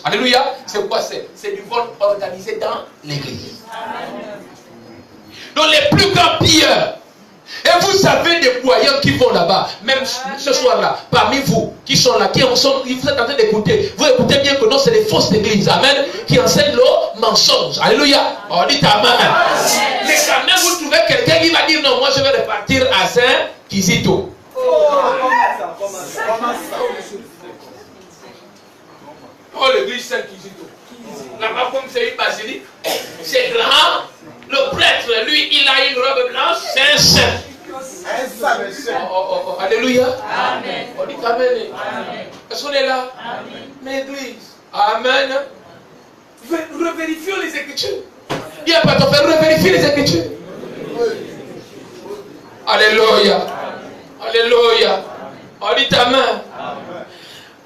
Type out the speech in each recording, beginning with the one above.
Alléluia. C'est quoi? C'est du vol organisé dans l'église. Donc les plus grands pilleurs. Et vous avez des croyants qui vont là-bas, même ce soir-là, parmi vous, qui sont là, vous êtes en train d'écouter. Vous écoutez bien que non, c'est des fausses églises, amen, qui enseignent le mensonge. Alléluia. Oh, dites amen. Mais quand même, vous trouvez quelqu'un qui va dire non, moi je vais repartir à Saint-Kizito. Oh, l'église Saint-Kizito. Là-bas, comme c'est une basilique, c'est grand. Le prêtre, lui, il a une robe blanche, c'est un saint. Alléluia. Amen. On dit amen. Est-ce qu'on est là? Amen. L'église. Amen. Revérifions les Écritures. Il n'y a pas de faire, revérifier les Écritures. Alléluia. Alléluia. On dit amen.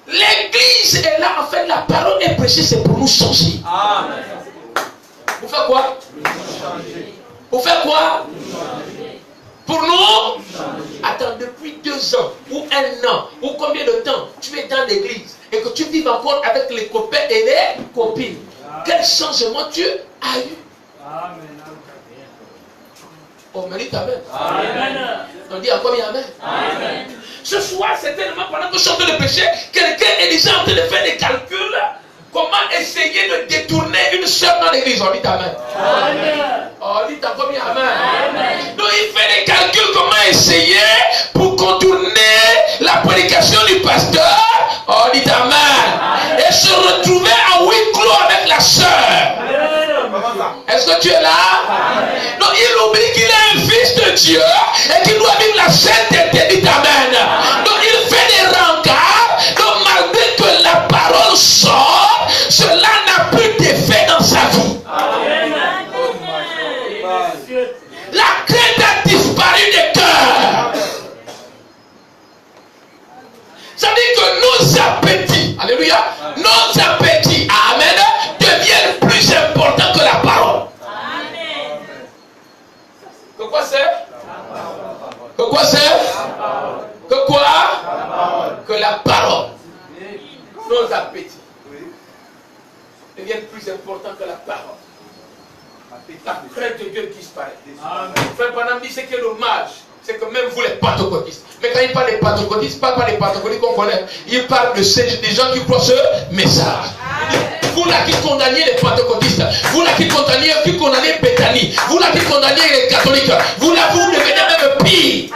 L'église est là, en fait, la parole est prêchée, c'est pour nous changer. Amen. Vous faites quoi? Vous faites quoi? Pour nous? Attends, depuis 2 ans, ou 1 an, ou combien de temps tu es dans l'église et que tu vis encore avec les copains et les copines. Quel changement tu as eu? Amen. On mérite amen. Amen. On dit encore bien amen. Amen. Ce soir, certainement, pendant que je suis en train de prêcher, quelqu'un est déjà en train de faire des calculs. Comment essayer de détourner une sœur dans l'église? On dit amen. Amen. On dit encore bien amen. Amen. Donc il fait des calculs comment essayer pour contourner la prédication du pasteur. On dit amen. Et se retrouver en huis clos avec la sœur. Est-ce que tu es là? Amen. Donc il oublie qu'il est un fils de Dieu et qu'il doit vivre la sainteté. Dit amen. Donc il fait des rencarts. Donc malgré que la parole sort, cela n'a plus d'effet dans sa vie. Amen. La crainte a disparu des cœurs. Ça veut dire que nos appétits, alléluia, nos appétits, amen, deviennent plus importants que la parole. Amen. Que quoi c'est? Que quoi c'est? Que quoi? Que la parole. Nos appétits deviennent plus importants que la parole. La crainte de Dieu disparaît. Frère Branham dit ce qui est dommage, c'est que même vous les pentecôtistes, mais quand il parle des pentecôtistes, il ne parle pas des pentecôtistes qu'on connaît, il parle de des gens qui croient ce message. Vous là qui condamnez les pentecôtistes, vous là qui condamnez Bethany, vous là qui condamnez les catholiques, vous là vous devenez même pire.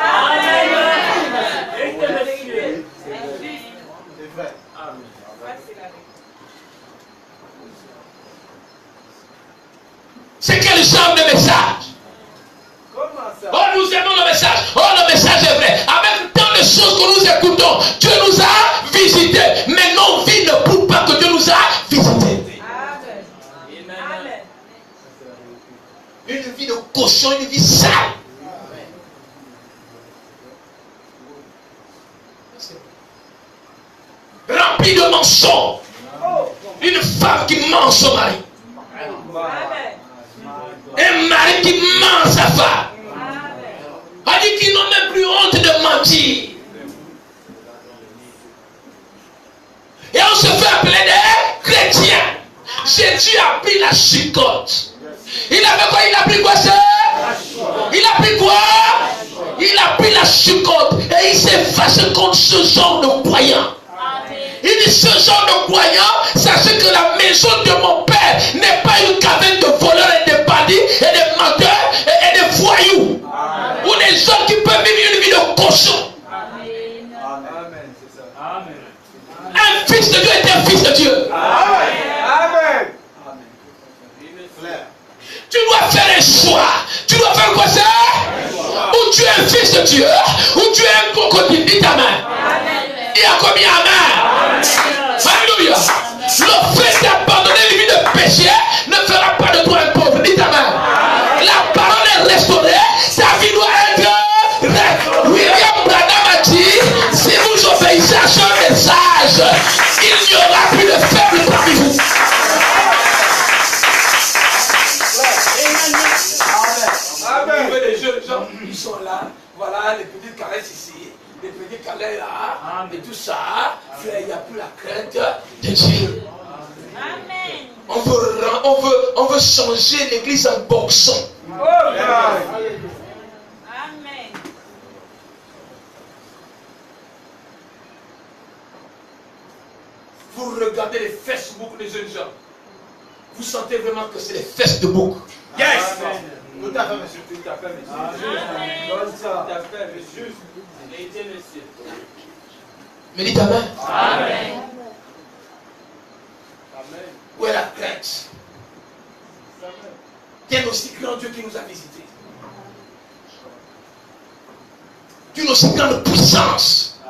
C'est quel genre de message? Oh, nous aimons le message. Oh, le message est vrai. Avec tant de choses que nous écoutons, Dieu nous a visités. Mais nos vies ne prouvent pas que Dieu nous a visités. Amen. Une vie de cochon, une vie sale. Remplie de mensonges. Une femme qui ment son mari. Un mari qui ment sa femme. A dit qu'ils n'ont même plus honte de mentir. Et on se fait appeler des chrétiens. Jésus a pris la chicotte. Il a fait quoi? Il a pris quoi ça? Il a pris quoi? Il a pris la chicotte. Et il s'est fâché contre ce genre de croyants. Il dit ce genre de croyants, sachez que la maison de mon père n'est pas une caverne de voleurs et de bandits et de menteurs et de voyous. Amen. Ou des gens qui peuvent vivre une vie de cochon. Amen. Amen. Un fils de Dieu est un fils de Dieu. Amen. Tu dois faire un choix. Tu dois faire quoi ça? Ou tu es un fils de Dieu, ou tu es un crocodile. Dis ta main. Il y a combien amen? Alléluia. Le fait d'abandonner une vie de péché ne fera pas de toi un pauvre. Dis ta main. La parole est restaurée. Ta vie doit être. William Branham a dit, si vous obéissez à ce message, il n'y aura plus de faibles parmi vous. Amen. Vous voyez les jeunes gens, ils sont là. Voilà, les petites caresses ici. Les petits câlins là, et tout ça, frère, il n'y a plus la crainte de Dieu. on veut changer l'église en boxon. Amen. Vous regardez les Facebook des jeunes gens. Vous sentez vraiment que c'est les fesses de bouc. Yes. Tout à fait, monsieur. Tout à fait, monsieur. Donne ça. Tout à fait, monsieur. Vérité, monsieur. Mais dites Amen. Amen. Où est la crainte? Quel aussi grand Dieu qui nous a visités. D'une aussi grande puissance.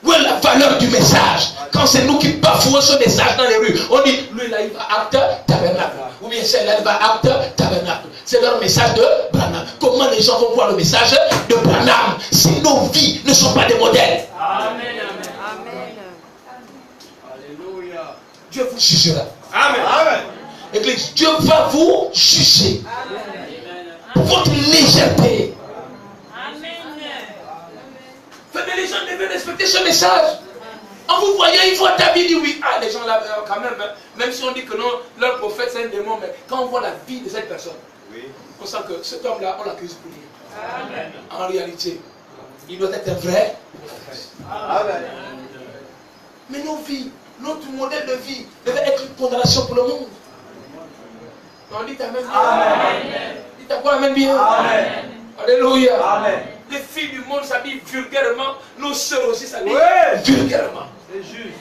Où est la valeur du message? Quand c'est nous qui bafouons ce message dans les rues, on dit, lui là il va acte tabernacle. Ou bien celle-là il va acte tabernacle. C'est leur message de Branham. Comment les gens vont voir le message de Branham si nos vies ne sont pas des modèles? Amen. Amen. Alléluia. Dieu vous jugera. Amen. Amen. Église, Dieu va vous juger pour votre légèreté. Mais les gens devaient respecter ce message. En vous voyant, ils voient ta vie, ils disent oui. Ah, les gens là, quand même, hein, même si on dit que non, leur prophète c'est un démon, mais quand on voit la vie de cette personne, on sent que cet homme-là, on l'accuse pour rien. En réalité, il doit être un vrai prophète. Amen. Mais nos vies, notre modèle de vie devait être une condamnation pour le monde. On dit Amen. Amen. Dites à quoi Amen bien. Amen. Alléluia. Amen. Les filles du monde s'habillent vulgairement, nos sœurs aussi s'habillent Ouais. vulgairement. C'est juste.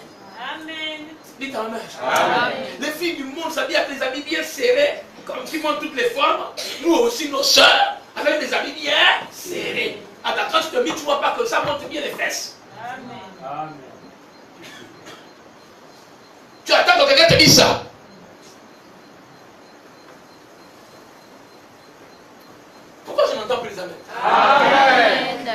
Amen. Dites Amen. Amen. Les filles du monde s'habillent avec des habits bien serrés, comme qui montrent toutes les formes. Nous aussi, nos sœurs, avec des habits bien serrés. Attends, quand tu te mets, tu ne vois pas que ça montre bien les fesses. Amen. Tu attends que quelqu'un te dise ça. Pourquoi je n'entends plus les amens? Amen.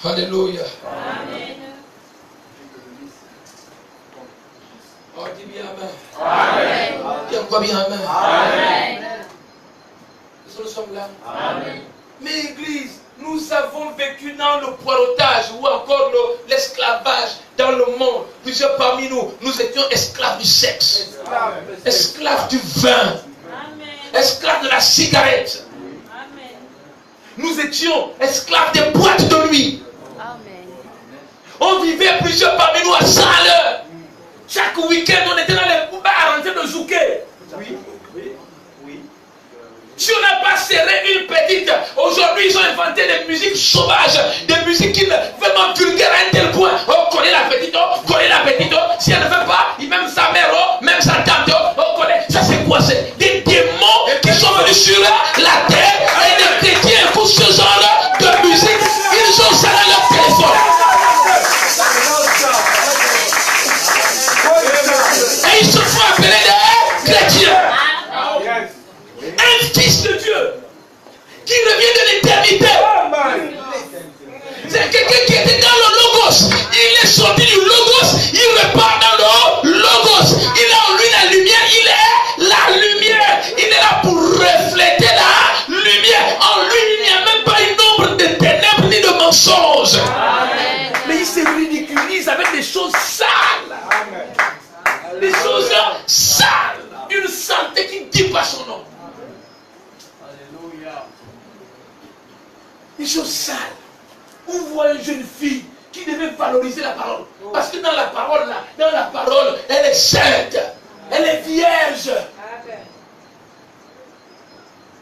Alléluia. Amen. Oh, dis bien Amen. Amen. Dis encore bien Amen. Amen. Nous sommes là. Amen. Mais Église, nous avons vécu dans le poireautage ou encore l'esclavage dans le monde. Plusieurs parmi nous, nous étions esclaves du sexe, esclaves du vin, Amen. esclaves de la cigarette. Amen. Nous étions esclaves des boîtes de nuit. Amen. On vivait plusieurs parmi nous à 100 à l'heure. Chaque week-end, on était dans les bars en train de zouker. Oui. Si on n'a pas serré une petite, aujourd'hui ils ont inventé des musiques sauvages, des musiques qui vraiment vulgaires à un tel point. Oh, connaît la petite, oh, connaît la petite, oh. Si elle ne veut pas, même sa mère, oh, même sa tante, oh, connaît. Ça c'est quoi? C'est des démons qui sont venus sur la terre et des chrétiens écoutent ce genre de musique. Ils ont ça dans leur téléphone. Et ils se font appeler des chrétiens. Un fils de Dieu qui revient de l'éternité. C'est quelqu'un qui était dans le Logos. Il est sorti du Logos. Il repart dans le Logos. Il a en lui la lumière. Il est la lumière. Il est là pour refléter la lumière. En lui, il n'y a même pas une ombre de ténèbres ni de mensonges. Mais il se ridiculise avec des choses sales. Des choses sales. Une santé qui ne dit pas son nom. Des choses sales. On voit une jeune fille qui devait valoriser la parole. Parce que dans la parole, elle est sainte. Elle est vierge.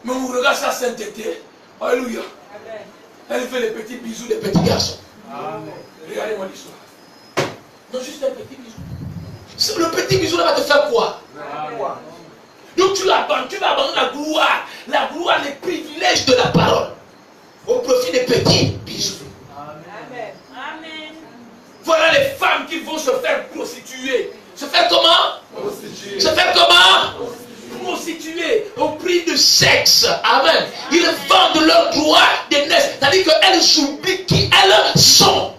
Mais on regarde sa sainteté. Alléluia. Elle fait les petits bisous des petits garçons. Regardez-moi l'histoire. Non, juste un petit bisou. Le petit bisou là va te faire quoi? Donc tu vas abandonner la gloire. La gloire, les privilèges de la parole. Au profit des petits bisous. Amen. Amen. Voilà les femmes qui vont se faire prostituer. Se faire comment? Prostituer. Se faire comment? Prostituer au prix de sexe. Amen. Ils vendent leur droit d'aînesse. C'est-à-dire qu'elles oublient qui elles sont.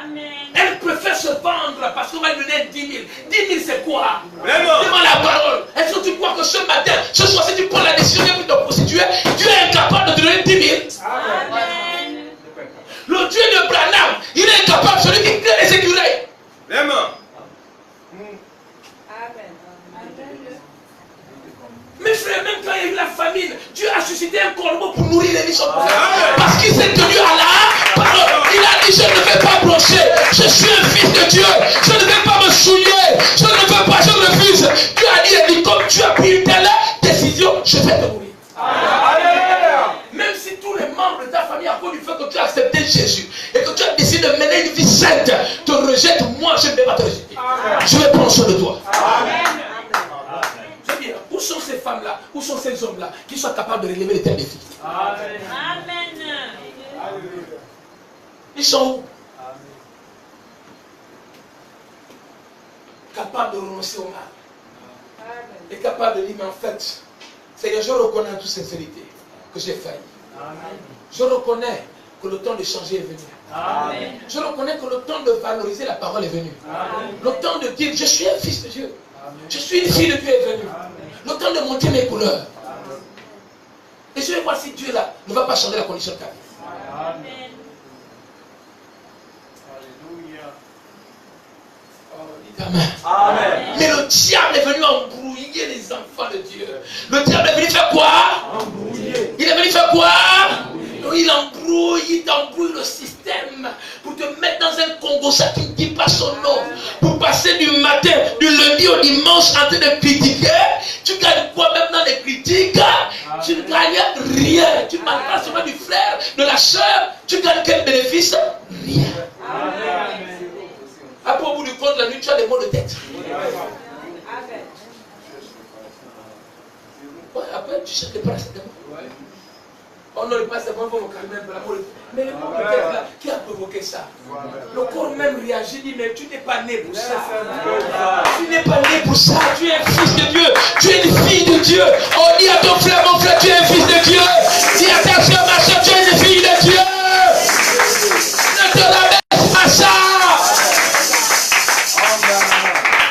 Amen. Elles préfèrent se vendre parce qu'on va lui donner 10 000. 10 000 c'est quoi? Vraiment. Devant la parole. Est-ce que tu crois que ce matin, ce soir, si tu prends la décision de te prostituer, Dieu est incapable de te donner 10 réussir. Amen. Le Dieu de Branham, il est capable, celui qui crée les écureuils. Amen. Mes frères, même quand il y a eu la famine, Dieu a suscité un corbeau pour nourrir les riches. Parce qu'il s'est tenu à la parole. Il a dit, je ne vais pas broncher. Je suis un fils de Dieu. Je ne vais pas me souiller. Je ne veux pas, je refuse. Dieu a dit, comme tu as pris une telle décision, je vais te nourrir. Même si tous les membres de ta famille, à cause du fait que tu as accepté Jésus et que tu as décidé de mener une vie sainte, te rejettent, moi je ne vais pas te rejeter. Je vais prendre soin de toi. Je veux dire, où sont ces femmes-là, où sont ces hommes-là qui soient capables de relever les tels défis? Amen. Ils sont où? Capables de renoncer au mal. Et capables de dire, mais en fait, Seigneur, je reconnais en toute sincérité que j'ai failli. Je reconnais que le temps de changer est venu. Amen. Je reconnais que le temps de valoriser la parole est venu. Le temps de dire, je suis un fils de Dieu. Je suis une fille de Dieu est venu. Le temps de montrer mes couleurs. Et je vais voir si Dieu là ne va pas changer la condition de ta vie. Amen. Amen. Amen. Mais le diable est venu embrouiller les enfants de Dieu. Le diable est venu faire quoi? Embrouiller. Il est venu faire quoi? Il embrouille, il t'embrouille le système pour te mettre dans un Congo, ça qui ne dit pas son nom. Pour passer du matin, du lundi au dimanche en train de critiquer. Tu gagnes quoi même dans les critiques? Tu ne gagnes rien. Tu manques seulement du frère, de la soeur. Tu gagnes quel bénéfice? Rien. Après au bout du compte, la nuit, tu as des maux de tête. Ouais, après, tu cherches des paracétamol. Oh non, le paracétamol va me calmer un peu la maux de tête. Mais les maux de tête là, qui a provoqué ça? Le corps même réagit, dit, mais tu n'es pas né pour ça. Tu n'es pas né pour ça. Tu es un fils de Dieu. Tu es une fille de Dieu. Oh, dis à ton frère, mon frère, tu es un fils de Dieu. Dis à ta soeur, ma soeur, tu es une fille de Dieu. Ne te rabaisse pas ça.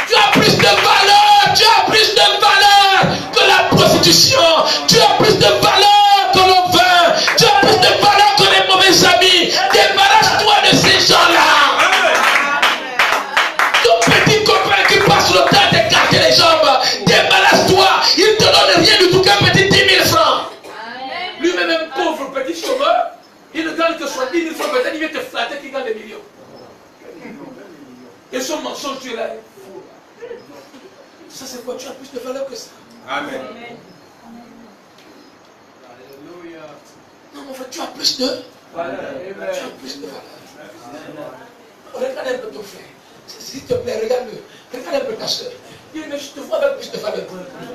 Tu as plus de valeur. Tu as plus de valeur que la prostitution. Tu as plus de valeur que le vin. Tu as plus de valeur que les mauvais amis. Débarrasse-toi de ces gens-là. Ton petit copain qui passe le temps d'écarter les jambes, débarrasse-toi. Il ne te donne rien du tout qu'un petit 10 000 francs. Lui-même, un pauvre petit chômeur, il ne gagne que 70 000 francs. Peut-être il vient te flatter qu'il gagne des millions. Et son mensonge, tu es là. Ça, c'est quoi? Tu as plus de valeur que ça. Amen. Non, mon frère, tu as plus de valeur. Tu as plus de valeur. Regarde un peu ton frère. S'il te plaît, regarde-le. Regarde un peu ta soeur. Dis, mais je te vois avec plus de valeur.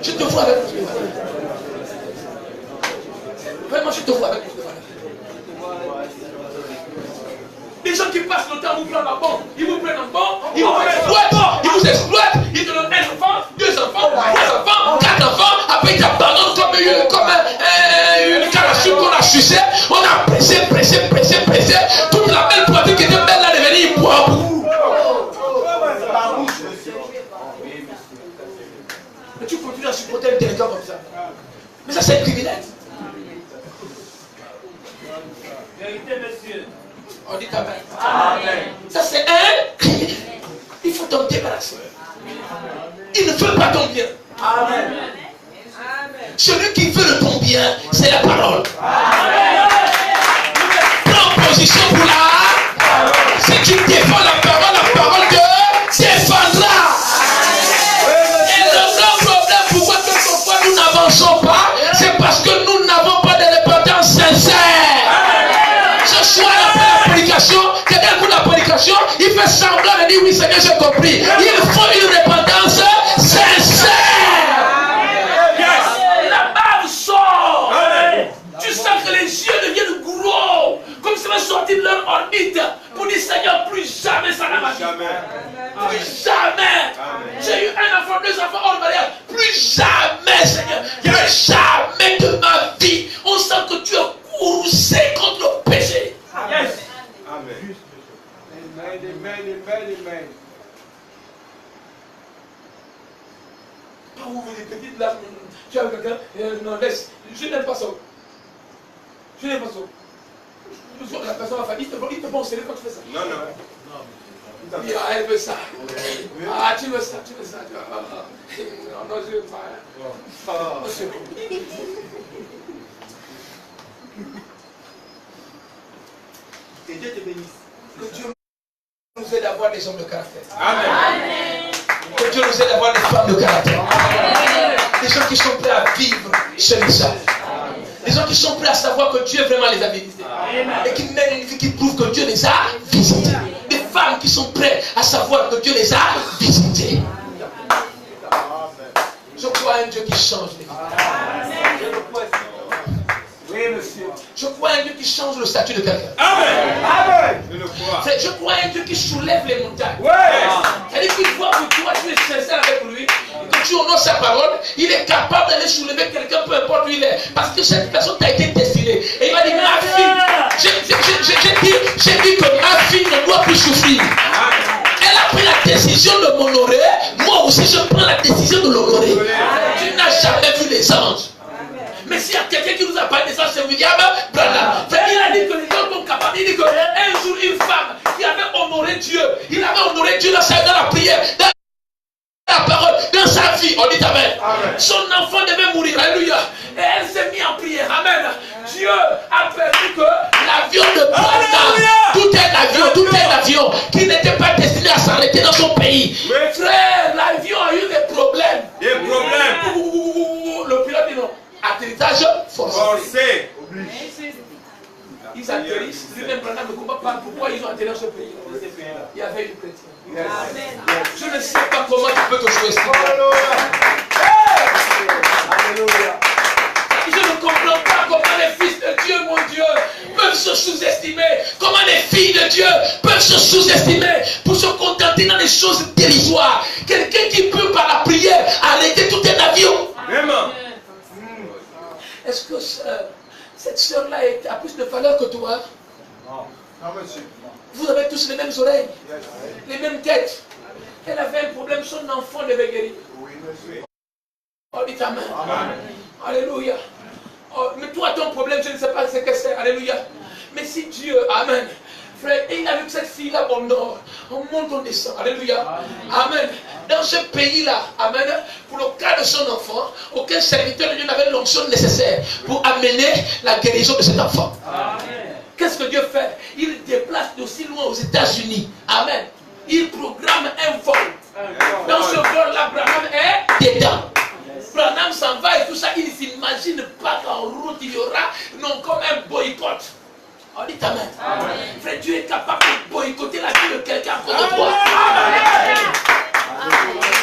Je te vois avec plus de valeur. Vraiment, je te vois avec plus de valeur. Les gens qui passent le temps vous prennent en bon, ils vous prennent en bon, ils vous exploitent, ils te donnent un enfant, 2 enfants, 3 enfants, 4 enfants, après ils t'abandonnent comme une canne à sucre qu'on a sucé, on a pressé, toute la belle poitrine qui était belle là devenue une boîte. Mais tu continues à supporter un délinquant comme ça. Mais ça c'est un privilège. Vérité, monsieur. On dit Amen. Amen. Ça c'est un. Il faut t'en débarrasser. Il ne veut pas ton bien. Amen. Celui qui veut de ton bien, c'est la parole. Amen. Prends position pour la. Si tu défends la parole te défendra. Et le grand problème, pourquoi nous n'avançons pas, c'est parce que nous n'avons pas de repentance sincère. Ce soir, après la prédication, quelqu'un pour la prédication, il fait semblant de dire oui Seigneur, j'ai compris. Il faut une repentance sincère. La barbe sort. Tu sens que les yeux deviennent gros, comme si ça va sortir de leur orbite, pour dire Seigneur, plus jamais ça n'a marché. Plus jamais. J'ai eu un enfant, 2 enfants hors mariage. Plus jamais, Seigneur. Plus jamais de ma vie. On sent que tu es courroucé contre le péché. Yes. Amen. Amen. Pas ouvrir les petites larmes. Tu as quelqu'un, non, laisse. Je n'aime pas ça. Je n'ai pas ça. La personne va faire, il te prend au sérieux quand tu fais ça. Non, non. Il dit, ah, elle veut ça. Ah, tu veux ça, tu veux ça. Non, non, je ne veux pas. C'est bon. Que Dieu te bénisse. Que Dieu nous aide à avoir des hommes de caractère. Amen. Que Dieu nous aide à avoir des femmes de caractère. Des gens qui sont prêts à vivre ce message. Des gens qui sont prêts à savoir que Dieu vraiment les a visités. Et qui mènent une vie qui prouve que Dieu les a visités. Des femmes qui sont prêtes à savoir que Dieu les a visités. Je crois à un Dieu qui change les vies. Oui, monsieur. Je crois à un Dieu qui change le statut de quelqu'un. Amen. Amen. Je le crois. Je crois à un Dieu qui soulève les montagnes. Ouais. C'est-à-dire qu'il voit que toi, tu es sincère avec lui, et que tu honores sa parole, il est capable d'aller soulever quelqu'un, peu importe où il est. Parce que cette personne t'a été destinée. Et il va dire, ma fille, j'ai dit que ma fille ne doit plus souffrir. Elle a pris la décision de m'honorer. Moi aussi, je prends la décision de l'honorer. Tu n'as jamais vu les anges. Mais s'il y a quelqu'un qui nous a parlé des anges, c'est William Branham. Il a dit que les gens sont capables. Il dit qu'un jour, une femme qui avait honoré Dieu, il avait honoré Dieu dans la prière, dans la parole, dans sa vie. On dit Amen. Son enfant devait mourir. Alléluia. Et elle s'est mise en prière. Amen. Dieu a permis que l'avion de Branham, tout un avion qui n'était pas destiné à s'arrêter dans son pays. Oui. Frère, l'avion a eu des problèmes. Des problèmes. Le pilote dit non. Atterrissage forcé. Forcé. Ils atterrissent. Lui-même, Branham ne comprend pas pourquoi ils ont atterri dans ce pays. Il y avait une chrétienne. Je ne sais pas comment tu peux te sous-estimer. Alléluia. Je ne comprends pas comment les fils de Dieu, mon Dieu, peuvent se sous-estimer. Comment les filles de Dieu peuvent se sous-estimer pour se contenter dans des choses dérisoires. Quelqu'un qui peut par la prière arrêter tout un avion. Vraiment. Est-ce que cette soeur-là a plus de valeur que toi? Non, monsieur. Vous avez tous les mêmes oreilles, Yes. les mêmes têtes. Elle avait un problème, son enfant devait guérir. Oui, monsieur. Oh, dit Amen. Amen. Alléluia. Oh, mais toi, ton problème, je ne sais pas ce que c'est. Alléluia. Mais si Dieu, Amen. Frère, et il a vu que cette fille-là, on nord, on monte, on descend. Alléluia. Amen. Dans ce pays-là, Amen, pour le cas de son enfant, aucun serviteur de Dieu n'avait l'onction nécessaire pour amener la guérison de cet enfant. Qu'est-ce que Dieu fait? Il déplace d'aussi loin aux États-Unis. Amen. Il programme un vol. Dans ce vol-là, Branham est dedans. Branham s'en va et tout ça. Il ne s'imagine pas qu'en route, il y aura non comme un boycott. On dit Amen. Frère, Dieu est capable de boycotter la vie de quelqu'un à cause de toi.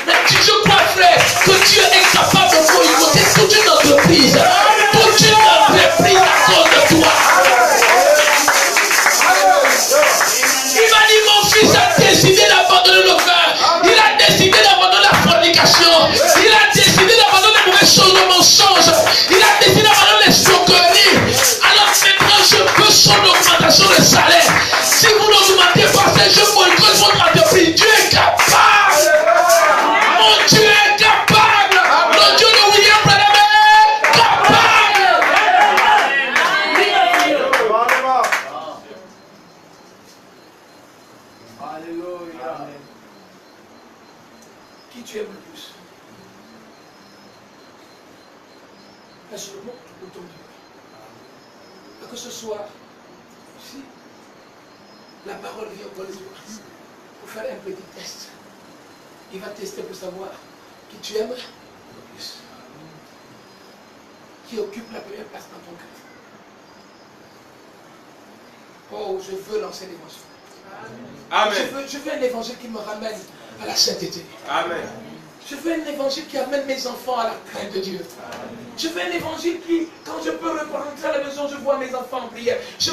Mais je crois, frère, que Dieu est capable de boycotter toute une entreprise, toute une entreprise à cause de toi. Il m'a dit, mon fils a décidé d'abandonner le vin. Il a décidé d'abandonner la fornication. Il a décidé d'abandonner les mauvaises choses, le mensonge. Il a décidé d'abandonner les escroqueries. Alors maintenant, je veux son augmentation de salaire. Si vous n'augmentez pas, je boycotte votre entreprise. Dieu est capable. Mon Dieu est capable. Le Dieu de William Branham est capable. Alléluia. Qui tu aimes le plus? Est-ce le monde ou ton Dieu? Que ce soit si la parole vient pour les autres, pour faire un petit test, il va tester pour savoir qui tu aimes le plus, qui occupe la première place dans ton cœur. Oh, je veux lancer l'évangile. Amen. Je veux un évangile qui me ramène à la sainteté. Amen. Je veux un évangile qui amène mes enfants à la crainte de Dieu. Je veux un évangile qui, quand je peux rentrer à la maison, je vois mes enfants en prière. Je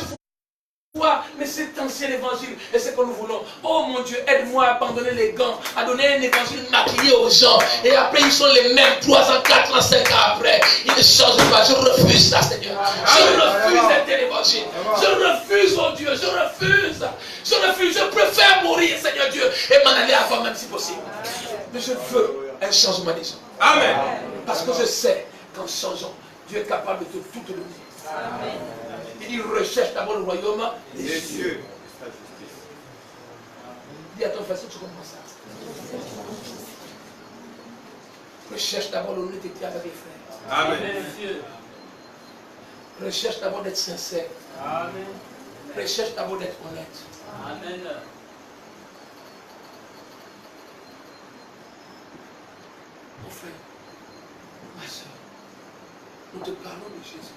vois, mais cet ancien évangile, et c'est que nous voulons. Oh mon Dieu, aide-moi à abandonner les gants, à donner un évangile maquillé aux gens. Et après, ils sont les mêmes 3 ans, 4 ans, 5 ans après. Ils ne changent pas. Je refuse ça, Seigneur. Je refuse un tel évangile. Je refuse, oh Dieu, je refuse. Je refuse. Je préfère mourir, Seigneur Dieu, et m'en aller avant, même si possible. Mais je veux un changement des gens. Amen. Parce que je sais qu'en changeant, Dieu est capable de tout te donner. Amen. Il dit recherche d'abord le royaume des Les cieux. cieux. Sa justice. Dis à ton frère si tu comprends ça. Recherche d'abord l'honnêteté avec les frères. Amen. Recherche d'abord d'être sincère. Amen. Recherche d'abord d'être honnête. Amen. Mon frère, ma soeur, nous te parlons de Jésus.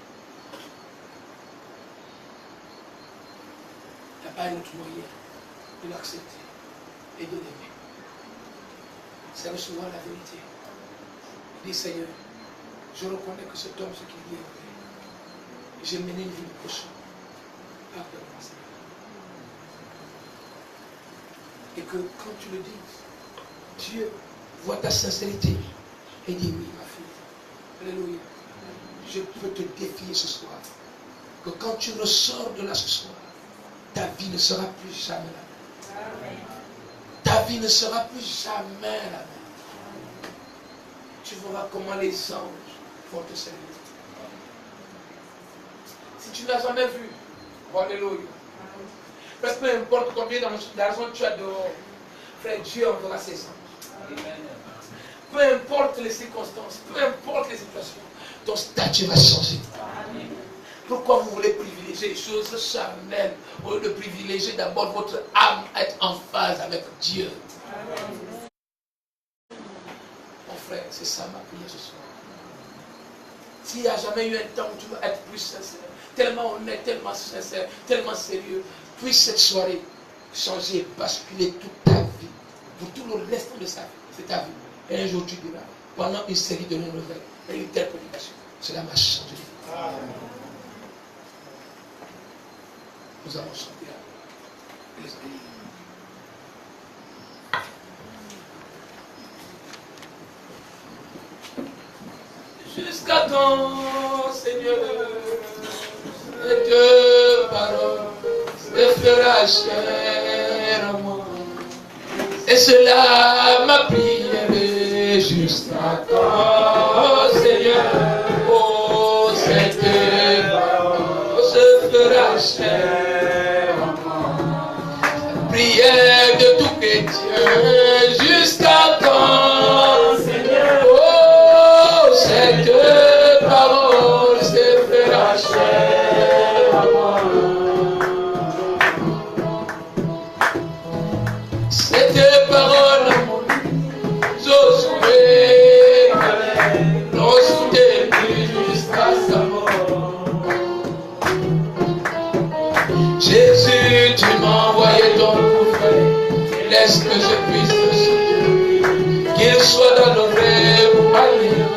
Il n'y a pas un autre moyen de l'accepter et de l'aimer. C'est recevoir la vérité. Dis Seigneur, je reconnais que cet homme, ce qu'il dit est vrai. J'ai mené une vie de cochon. Pardonne-moi, Seigneur. Et que quand tu le dis, Dieu voit ta sincérité et dit oui, ma fille. Alléluia. Je peux te défier ce soir. Que quand tu ressors de là ce soir, ta vie ne sera plus jamais la même. Amen. Ta vie ne sera plus jamais la même. Tu verras comment les anges vont te servir. Si tu n'as jamais vu, alléluia. Parce que peu importe combien d'argent tu as dehors, frère, Dieu enverra ses anges. Peu importe les circonstances, peu importe les situations, ton statut va changer. Pourquoi vous voulez privilégier les choses charnelles au lieu de privilégier d'abord votre âme à être en phase avec Dieu? Mon frère, c'est ça ma prière ce soir. S'il n'y a jamais eu un temps où tu vas être plus sincère, tellement honnête, tellement sincère, tellement sérieux, puisse cette soirée changer et basculer toute ta vie, pour tout le reste de sa vie, c'est ta vie. Et un jour tu diras, pendant une série de nouvelles et une telle prédication, cela m'a changé. Nous allons chanter à l'esprit. Jusqu'à quand, Seigneur, cette parole se fera chair à moi. Et cela m'a prière jusqu'à quand, Seigneur, oh, cette parole se fera chair à moi. Prière de tout chrétien jusqu'à quand, Seigneur, oh, cette parole se fera chair à moi. Cette parole, Josué, l'ont soutenu jusqu'à sa mort. Jésus, tu m'as envoyé ton prophète, laisse que je puisse le soutenir, qu'il soit dans nos rêves ou ailleurs.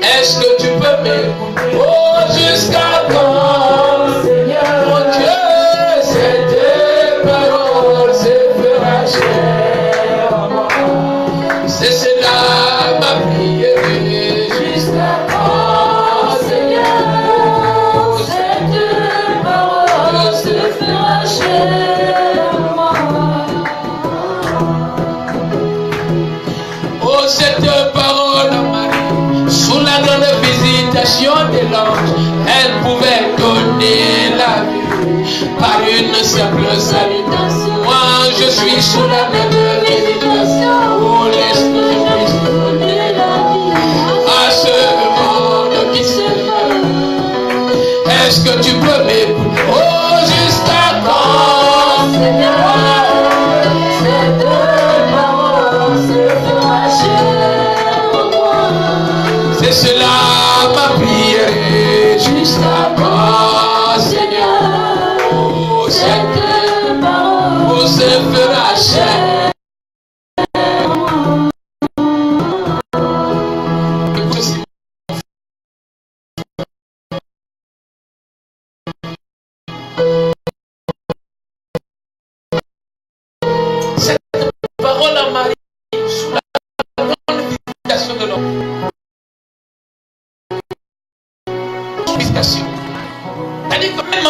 Est-ce que tu peux m'écouter? Oh, jusqu'à quand, Seigneur, mon Dieu, cette parole se fera chair à moi. C'est cela ma prière. Jusqu'à quand, Seigneur, cette parole se fera chair à moi. Oh, cette parole, Marie, sous la grande visitation de l'ange, elle pouvait donner la vie par une simple salutation. Moi, je suis sous la grande visitation. Oh, laisse que je puisse donner la vie à ce monde qui se meurt. Est-ce que tu peux m'écouter? Oh, jusqu'à quand, Seigneur, cette parole se fera chair à moi. C'est cela ma prière. Jusqu'à quand, Seigneur, oh, cette parole se fera chair. Cette parole à Marie, sous la grande visitation de l'homme. Visitation. C'est-à-dire que même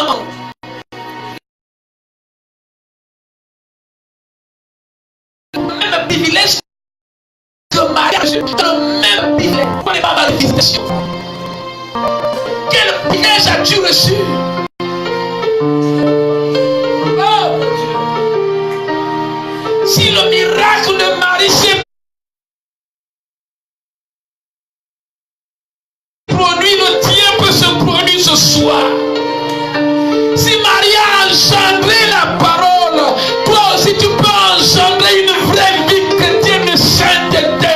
le privilège que Marie a, le même privilège, on n'est pas mal de visitation. piège as-tu reçu? Oh mon Dieu. Si le miracle de Marie s'est produit, le tien peut se produire ce soir. Si Marie a engendré la parole, toi aussi tu peux engendrer une vraie vie chrétienne de sainteté.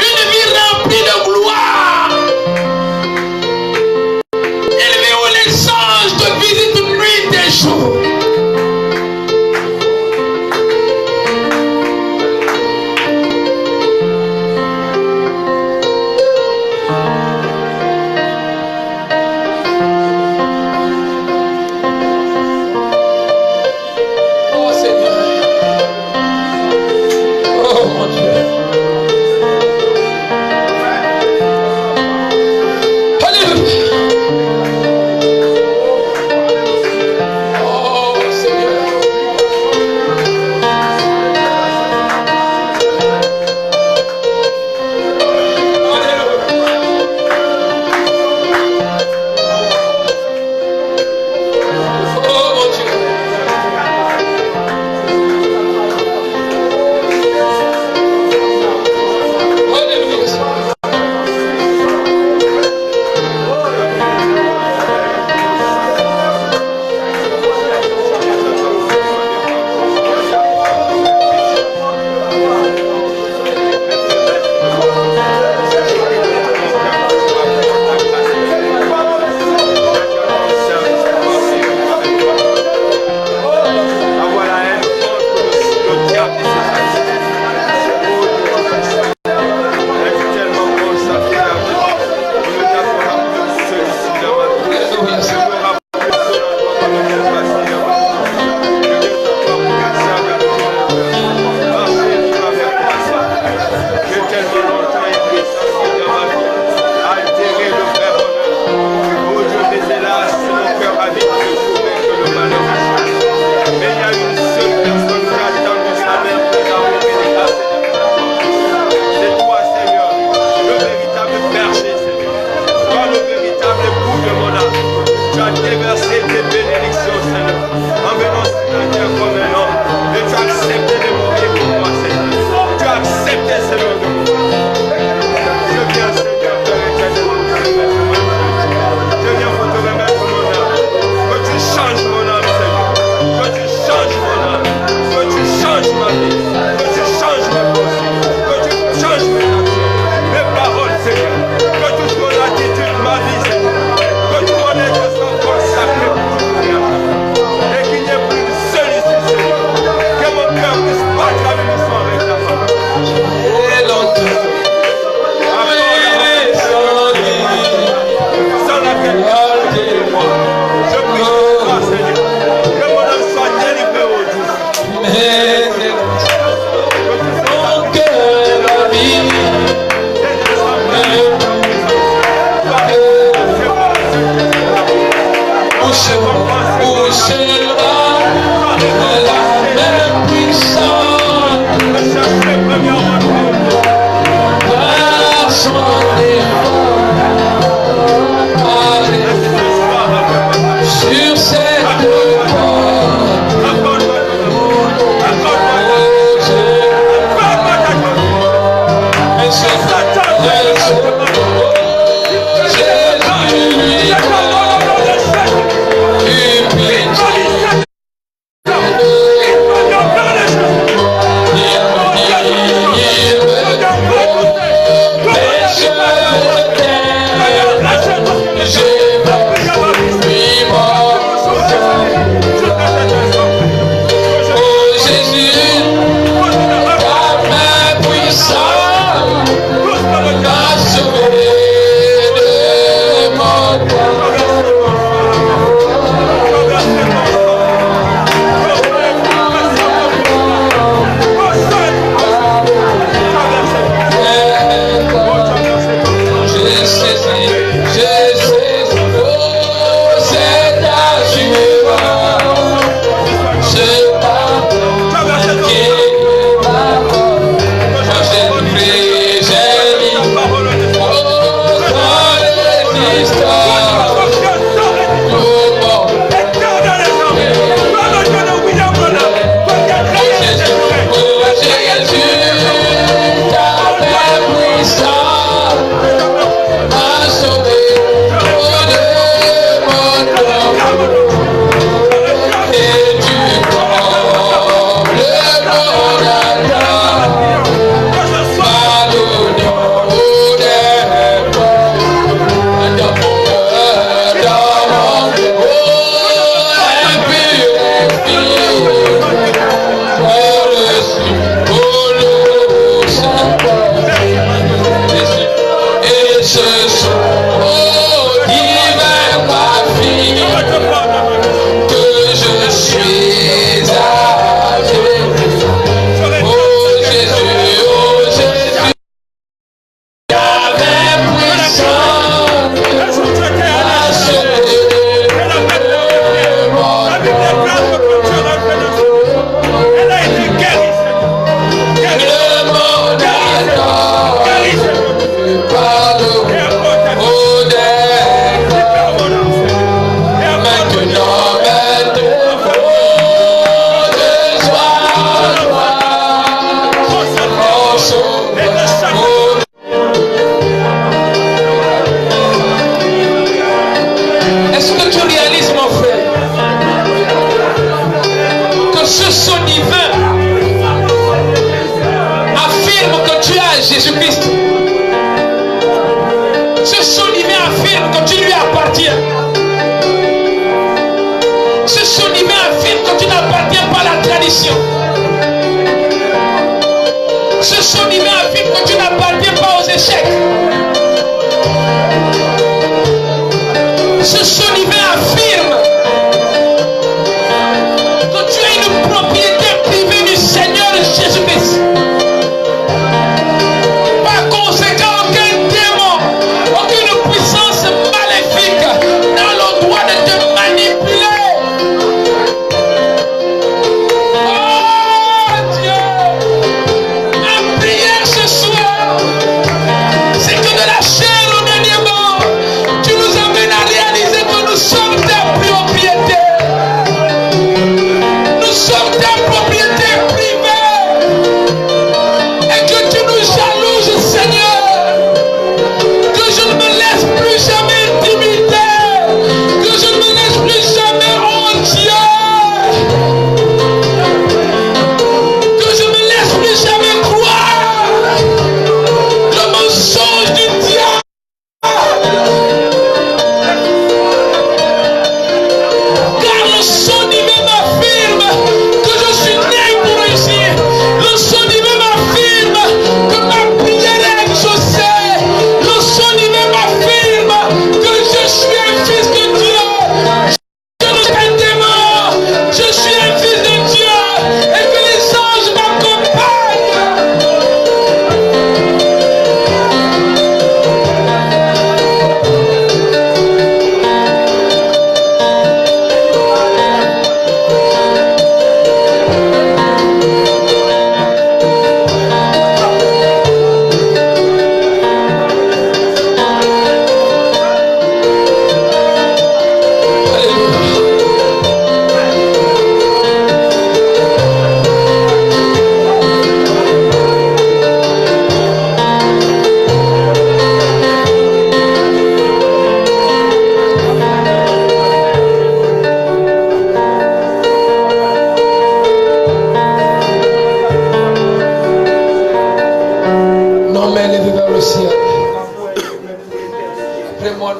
Une vie remplie de gloire. Élevé où les anges te visitent nuit et jour.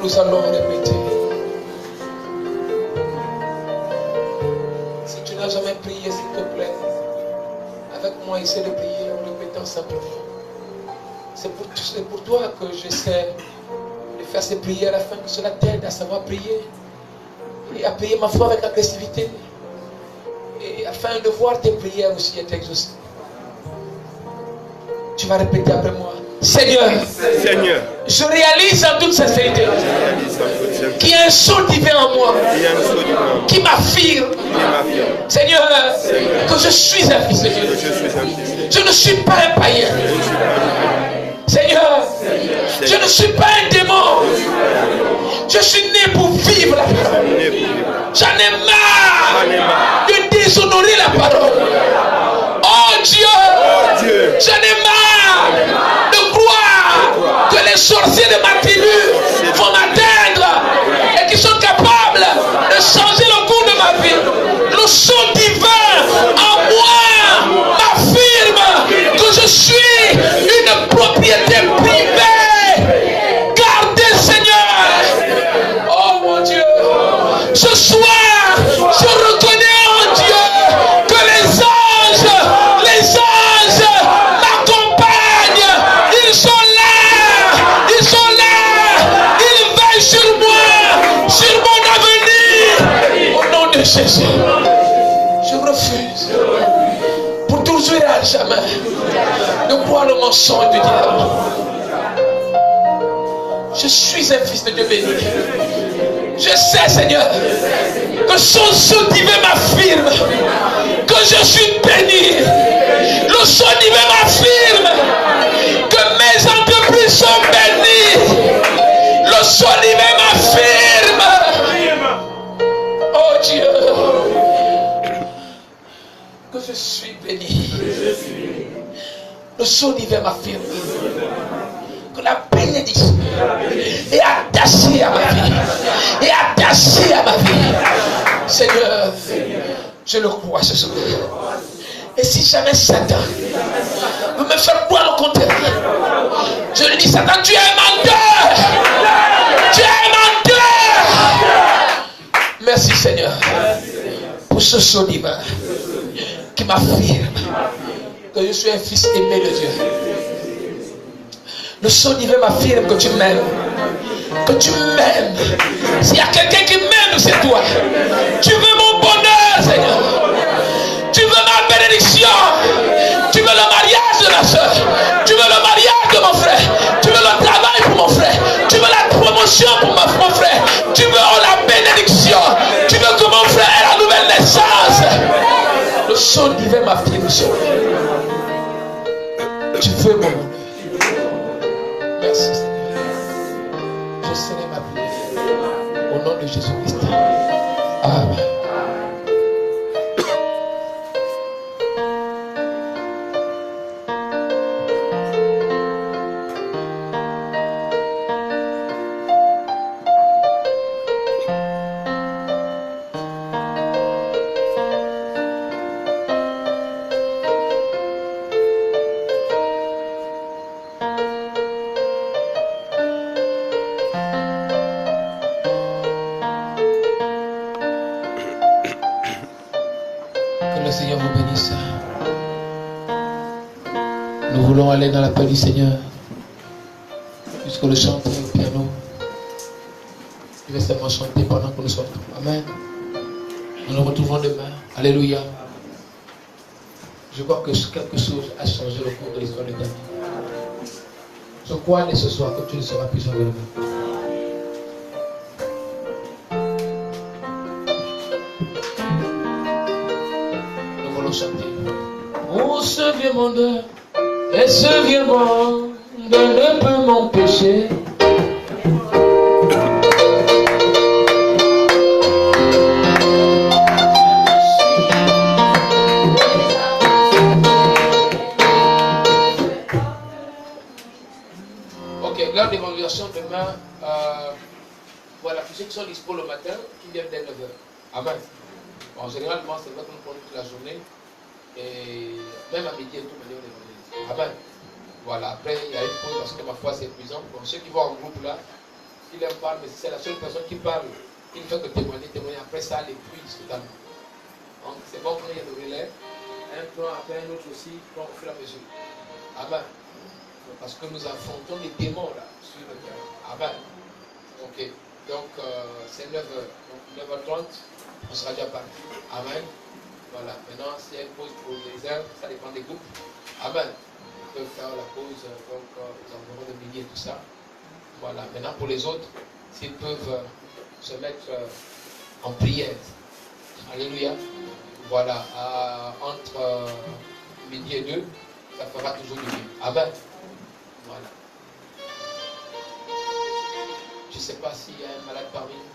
nous allons répéter. Si tu n'as jamais prié, s'il te plaît, avec moi, essaie de prier en répétant simplement. C'est pour toi que j'essaie de faire ces prières afin que cela t'aide à savoir prier et à payer ma foi avec agressivité et afin de voir tes prières aussi être exaucées. Tu vas répéter après moi. Seigneur, je réalise en toute sincérité qu'il y a un saut divin en moi qui m'affirme, Seigneur, que je suis un fils de Dieu. Je ne suis pas un païen. Seigneur, je ne suis pas un démon. Je suis né pour vivre la parole. J'en ai marre de déshonorer la parole. Oh Dieu, j'en ai marre de croire que les sorciers de ma tribu vont m'atteindre et qui sont capables de changer le cours de ma vie. Le son divin en moi m'affirme que je suis une propriété privée. Gardez, Seigneur. Oh mon Dieu. Ce soir, je reconnais en Dieu que les anges m'accompagnent. Ils sont là. Ils veillent sur moi, sur mon avenir. Au nom de Jésus, je refuse pour toujours et à jamais de croire le mensonge du diable. Je suis un fils de Dieu béni. Je sais, Seigneur, que son son divin m'affirme que je suis béni. Le son divin m'affirme que mes entreprises sont bénies. Le son divin m'affirme. Oh Dieu, que je suis béni. Le son divin m'affirme que la bénédiction est attachée à ma vie. Est attachée à ma vie. Seigneur, je le crois ce soir. Et si jamais Satan veut me faire croire le contraire, je lui dis: Satan, tu es un menteur. Tu es un menteur. Merci Seigneur pour ce son divin qui m'affirme que je suis un fils aimé de Dieu. Le son divin m'affirme que tu m'aimes. Que tu m'aimes. S'il y a quelqu'un qui m'aime, c'est toi. Tu veux mon bonheur, Seigneur. Tu veux ma bénédiction. Tu veux le mariage de ma soeur. Tu veux le mariage de mon frère. Tu veux le travail pour mon frère. Tu veux la promotion pour mon frère. Tu veux la bénédiction. Tu veux que mon frère ait la nouvelle naissance. Le son divin m'affirme ça. Tu veux mon bonheur. Merci Seigneur. Je serai ma prière. Au nom de Jésus-Christ. Amen. Nous voulons aller dans la paix du Seigneur. Puisque le chante au piano, il va seulement chanter pendant que nous sortons. Amen. Nous nous retrouvons demain. Alléluia. Je crois que quelque chose a changé le cours de l'histoire de ta vie. Je crois dès ce soir que tu ne seras plus en demain. Nous voulons chanter. Oh, ce vieux monde. Et ce vieux monde ne peut m'empêcher. Ok, l'heure d'évaluation demain, voilà, tous ceux qui sont dispo le matin, qui viennent dès 9h. Amen. Bon, généralement, c'est vrai que nous prenons toute la journée. Et même à midi et tout, on est. Amen. Voilà, après il y a une pause parce que ma foi c'est épuisant. Bon, ceux qui vont en groupe là, ils aiment parler, mais c'est la seule personne qui parle. Il ne fait que témoigner. Après ça, l'épuise totalement. Donc c'est bon qu'il y ait le relais. Un plan après un autre aussi, au fur et à mesure. Amen. Parce que nous affrontons des démons là sur le terrain. Amen. Ok. Donc c'est 9h. Donc 9h30, on sera déjà parti. Amen. Voilà. Maintenant, s'il y a une pause pour les uns, ça dépend des groupes. Amen. Ils peuvent faire la pause, donc aux environs de midi et tout ça. Voilà. Maintenant, pour les autres, s'ils peuvent se mettre en prière. Alléluia. Voilà. Entre midi et 2, ça fera toujours du bien. Amen. Voilà. Je ne sais pas s'il y a un malade parmi nous.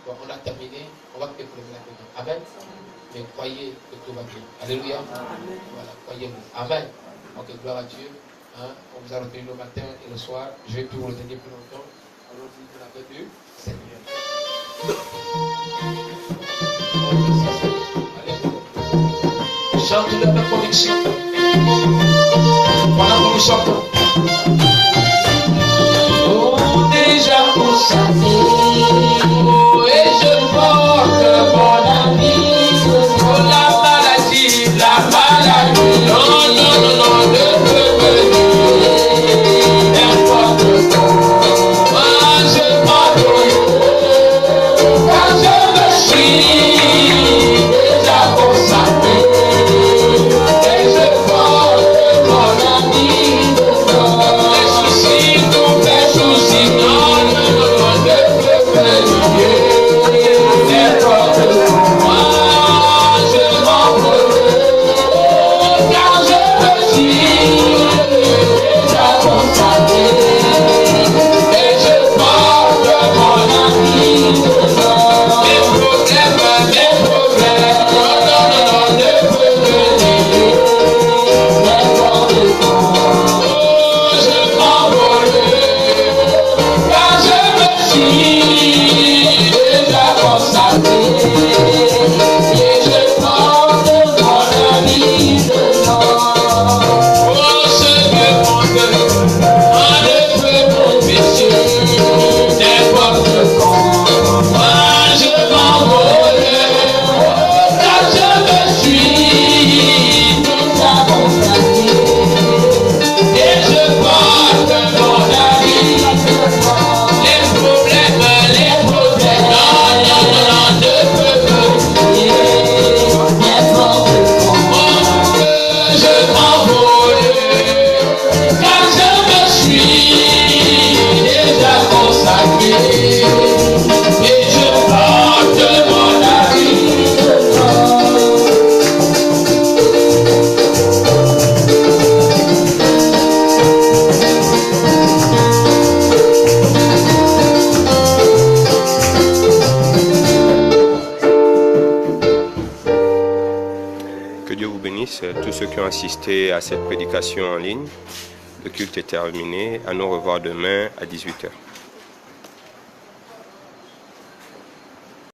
Bon, on a terminé. On va peut-être lever la main. Amen. Mais croyez que tout va bien. Alléluia. Amen. Voilà, croyez-vous. Amen. Ok, gloire à Dieu. Hein? On vous a retenu le matin et le soir. Je vais plus vous retenir plus longtemps. Allons-y pour la paix du Seigneur. Allez. Chante-le avec conviction. Voilà que nous chantons. Oh, déjà consacré. Oh, et je porte mon ami. Oh, la maladie. Non, non, non, non, ne peut venir. N'importe quoi. Moi, je m'adore. Car je me suis déjà consacré. Et je porte mon ami dedans. Les soucis, tous les soucis, non, non, non, non, ne peut venir. N'importe quoi. Moi, je m'adore. Car je me suis déjà consacré. Et je porte mon ami dedans. Mes problèmes, non, non, non, non, ne peuvent venir. N'importe quoi. Oh, je m'envole. Car je me suis déjà consacré. Et je porte mon ami dedans. Oh, ce que mon Dieu, on ne peut m'empêcher. N'importe quand, moi je m'envole. Car je me suis déjà consacré. Et je porte mon ami dedans. Les problèmes, non, non, non, non, ne peuvent venir. N'importe comment que je m'envole. Car je me suis déjà consacré. Et je porte mon ami dedans. Que Dieu vous bénisse, tous ceux qui ont assisté à cette prédication en ligne. Le culte est terminé. À nous revoir demain à 18h.